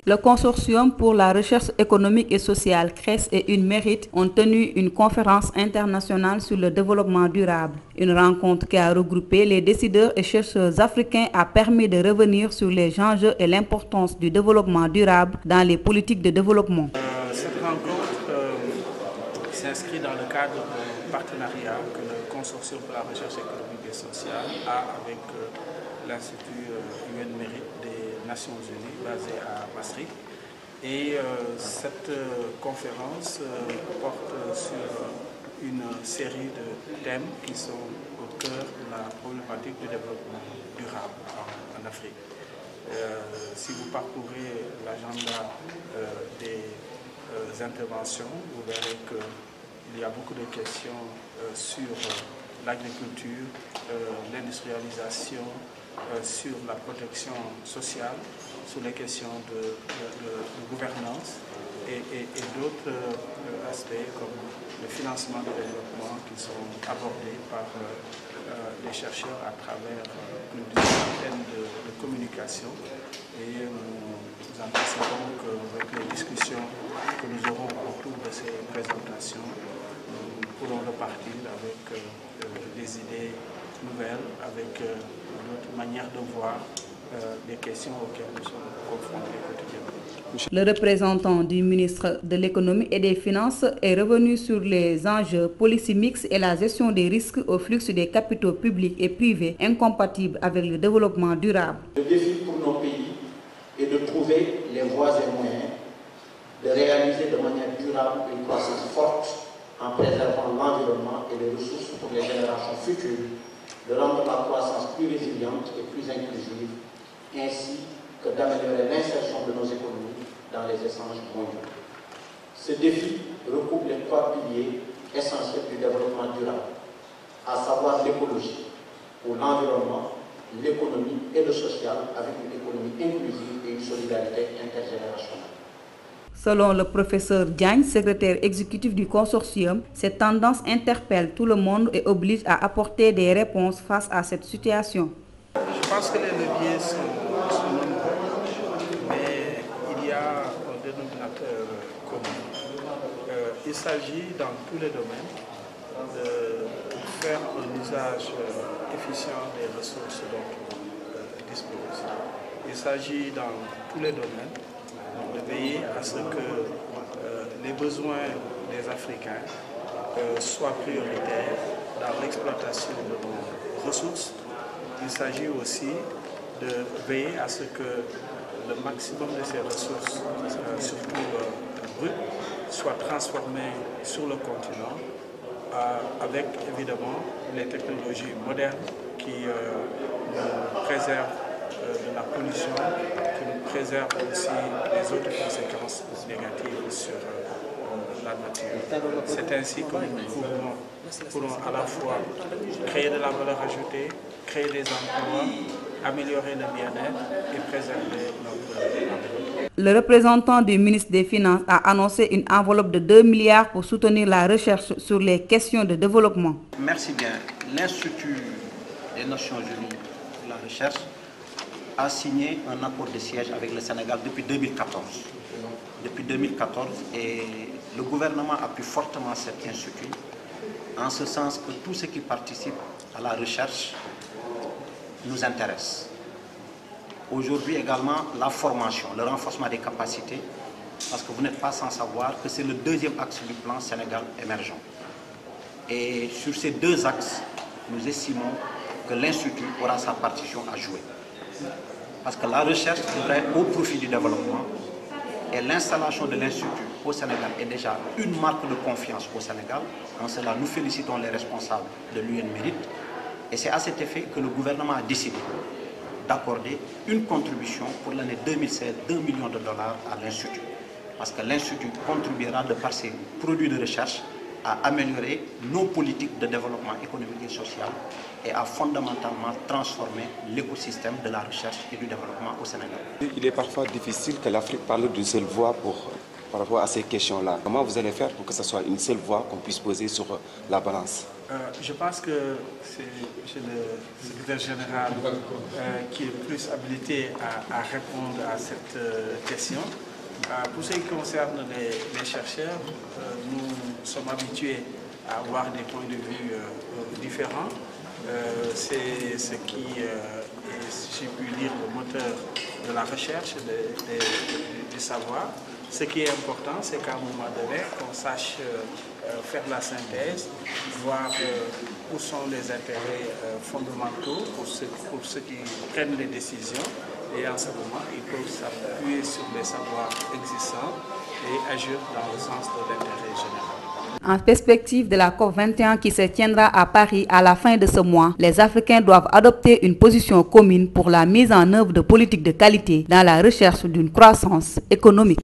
Le consortium pour la recherche économique et sociale, CRES et UNMÉRIT, ont tenu une conférence internationale sur le développement durable. Une rencontre qui a regroupé les décideurs et chercheurs africains a permis de revenir sur les enjeux et l'importance du développement durable dans les politiques de développement. Cette rencontre s'inscrit dans le cadre d'un partenariat que le Consortium pour la recherche économique et sociale a avec l'Institut UNMÉRIT des Nations Unies basé à Maastricht. Et cette conférence porte sur une série de thèmes qui sont au cœur de la problématique du développement durable en Afrique. Si vous parcourez l'agenda des interventions, vous verrez qu'il y a beaucoup de questions sur l'agriculture, l'industrialisation, sur la protection sociale, sur les questions de gouvernance et d'autres aspects comme le financement du développement qui sont abordés par les chercheurs à travers plus d'une centaine de communications. Et nous anticipons qu'avec les discussions que nous aurons autour de ces présentations, nous pourrons repartir avec des idées nouvelles, avec d'autres manières de voir des questions auxquelles nous sommes confrontés quotidiennement. Le représentant du ministre de l'Économie et des Finances est revenu sur les enjeux policy mix et la gestion des risques au flux des capitaux publics et privés incompatibles avec le développement durable. Le défi pour nos pays est de trouver les voies et moyens de réaliser de manière durable une croissance forte en préservant l'environnement et les ressources pour les générations futures, de rendre la croissance plus résiliente et plus inclusive, ainsi que d'améliorer l'insertion de nos économies dans les échanges mondiaux. Ce défi recoupe les trois piliers essentiels du développement durable, à savoir l'écologie, pour l'environnement, l'économie et le social, avec une économie inclusive et une solidarité intergénérationnelle. Selon le professeur Diagne, secrétaire exécutif du consortium, cette tendance interpelle tout le monde et oblige à apporter des réponses face à cette situation. Je pense que les leviers sont nombreux, mais il y a un dénominateur commun. Il s'agit dans tous les domaines de faire un usage efficient des ressources dont on dispose. Il s'agit dans tous les domaines de veiller à ce que les besoins des Africains soient prioritaires dans l'exploitation de nos ressources. Il s'agit aussi de veiller à ce que le maximum de ces ressources, surtout brutes, soient transformées sur le continent avec évidemment les technologies modernes qui nous préservent de la pollution, qui nous préservent aussi des autres conséquences négatives sur la nature. C'est ainsi que nous pourrons à la fois créer de la valeur ajoutée, créer des emplois, améliorer le bien-être et préserver notre environnement. Le représentant du ministre des Finances a annoncé une enveloppe de 2 milliards pour soutenir la recherche sur les questions de développement. Merci bien. L'Institut des Nations Unies pour la recherche a signé un accord de siège avec le Sénégal depuis 2014. Depuis 2014, et le gouvernement appuie fortement cet institut, en ce sens que tout ce qui participe à la recherche nous intéresse. Aujourd'hui également, la formation, le renforcement des capacités, parce que vous n'êtes pas sans savoir que c'est le deuxième axe du plan Sénégal émergent. Et sur ces deux axes, nous estimons que l'Institut aura sa partition à jouer. Parce que la recherche devrait être au profit du développement, et l'installation de l'Institut au Sénégal est déjà une marque de confiance au Sénégal. En cela, nous félicitons les responsables de l'UNMÉRIT. Et c'est à cet effet que le gouvernement a décidé d'accorder une contribution pour l'année 2016 d'$1 million à l'Institut. Parce que l'Institut contribuera de par ses produits de recherche à améliorer nos politiques de développement économique et social et à fondamentalement transformer l'écosystème de la recherche et du développement au Sénégal. Il est parfois difficile que l'Afrique parle d'une seule voix pour par rapport à ces questions-là. Comment vous allez faire pour que ce soit une seule voix qu'on puisse poser sur la balance? Je pense que c'est le secrétaire général qui est plus habilité à répondre à cette question. Pour ce qui concerne les chercheurs, nous sommes habitués à avoir des points de vue différents. C'est ce qui est, si je puis dire, le moteur de la recherche, du savoir. Ce qui est important, c'est qu'à un moment donné, qu'on sache faire la synthèse, voir où sont les intérêts fondamentaux pour ceux qui prennent les décisions. Et en ce moment, ils peuvent s'appuyer sur les savoirs existants et agir dans le sens de l'intérêt général. En perspective de la COP21 qui se tiendra à Paris à la fin de ce mois, les Africains doivent adopter une position commune pour la mise en œuvre de politiques de qualité dans la recherche d'une croissance économique.